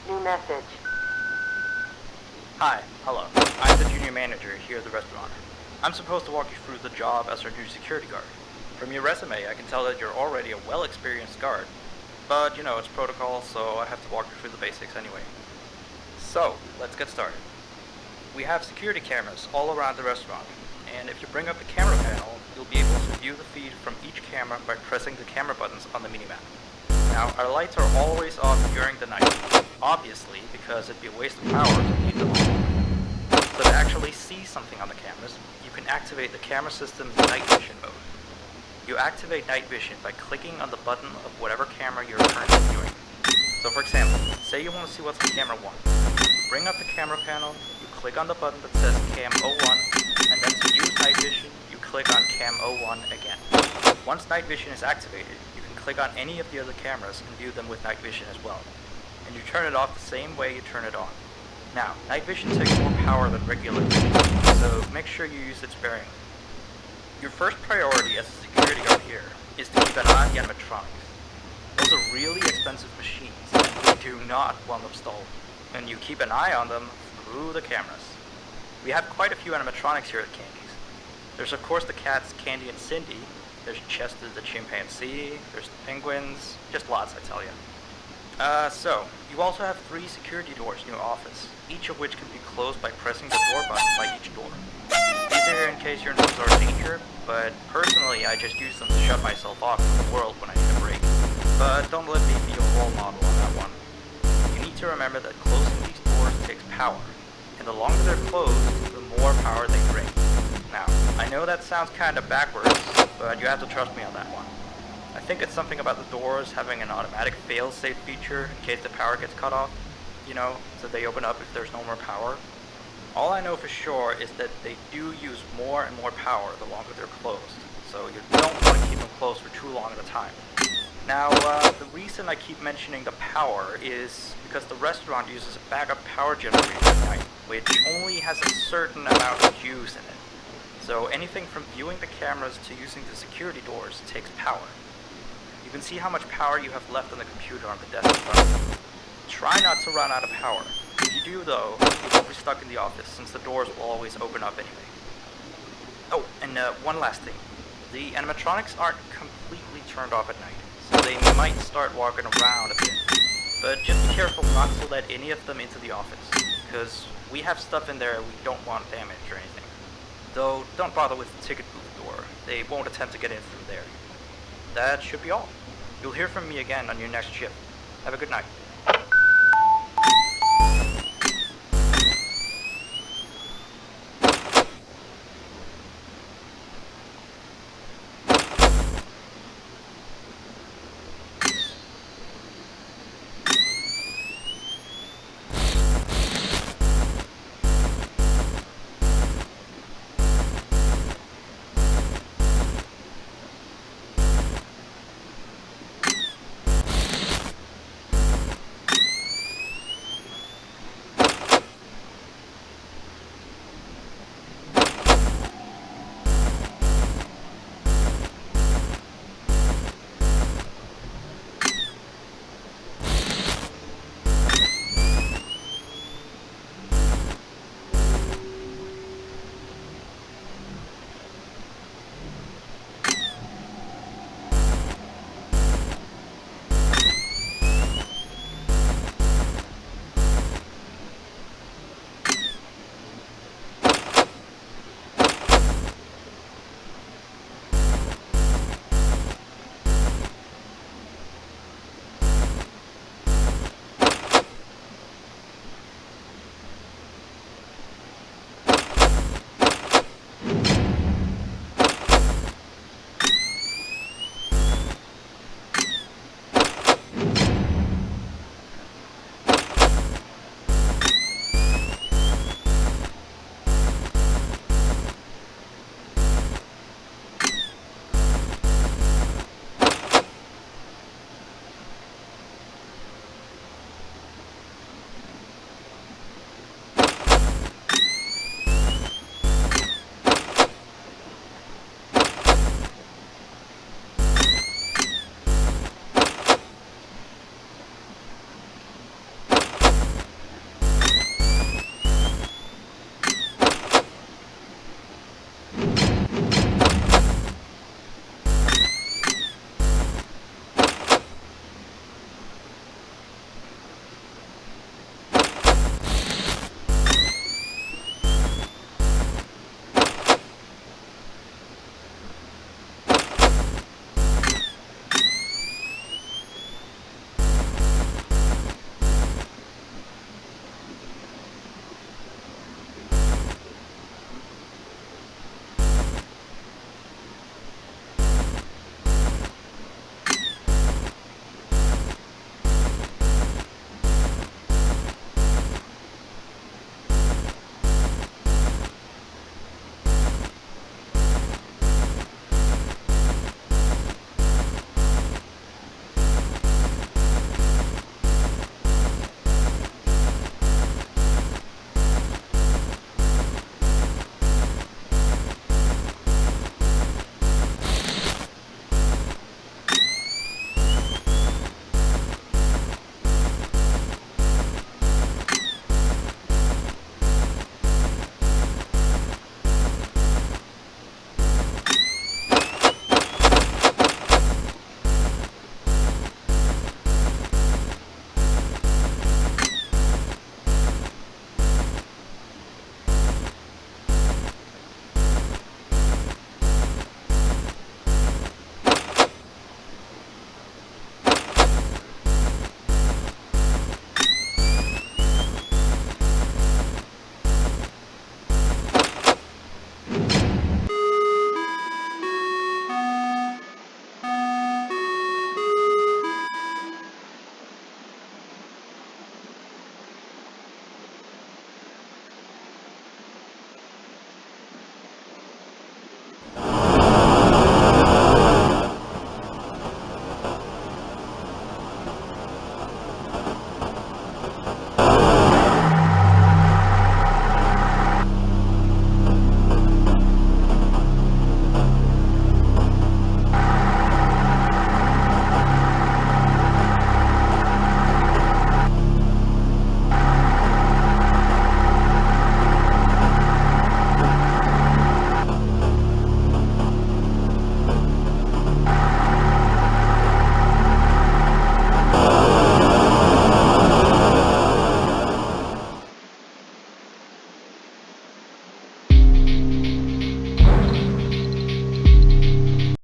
New message. Hi, hello. I'm the junior manager here at the restaurant. I'm supposed to walk you through the job as our new security guard. From your resume, I can tell that you're already a well-experienced guard. But, it's protocol, so I have to walk you through the basics anyway. So, let's get started. We have security cameras all around the restaurant, and if you bring up the camera panel, you'll be able to view the feed from each camera by pressing the camera buttons on the minimap. Now, our lights are always off during the night, obviously, because it'd be a waste of power to leave them on. So to actually see something on the cameras, you can activate the camera system's night vision mode. You activate night vision by clicking on the button of whatever camera you're currently viewing. So for example, say you want to see what's on camera 1. You bring up the camera panel, you click on the button that says Cam 01, and then to use night vision, you click on Cam 01 again. Once night vision is activated, you can click on any of the other cameras and view them with night vision as well. And you turn it off the same way you turn it on. Now, night vision takes more power than regular vision, so make sure you use it sparingly. Your first priority as a security guard here is to keep an eye on the animatronics. Those are really expensive machines, and you do not want them stolen. And you keep an eye on them through the cameras. We have quite a few animatronics here at Candy's. There's of course the cats Candy and Cindy, there's Chester the chimpanzee, there's the penguins, just lots I tell you. So, you also have 3 security doors in your office, each of which can be closed by pressing the door button by each door. These are here in case you're in some sort of danger, but personally I just use them to shut myself off from the world when I need a break. But don't let me be your role model on that one. You need to remember that closing these doors takes power, and the longer they're closed, the more power they drain. Now, I know that sounds kinda backwards, but you have to trust me on that one. I think it's something about the doors having an automatic fail-safe feature in case the power gets cut off, so they open up if there's no more power. All I know for sure is that they do use more and more power the longer they're closed, so you don't want to keep them closed for too long at a time. Now, the reason I keep mentioning the power is because the restaurant uses a backup power generator at night, which only has a certain amount of juice in it. So anything from viewing the cameras to using the security doors takes power. You can see how much power you have left on the computer on the desk in front of you. Try not to run out of power. If you do though, you won't be stuck in the office since the doors will always open up anyway. Oh, and one last thing. The animatronics aren't completely turned off at night, so they might start walking around a bit. But just be careful not to let any of them into the office, because we have stuff in there we don't want damaged or anything. Though, don't bother with the ticket booth door. They won't attempt to get in through there. That should be all. You'll hear from me again on your next shift. Have a good night.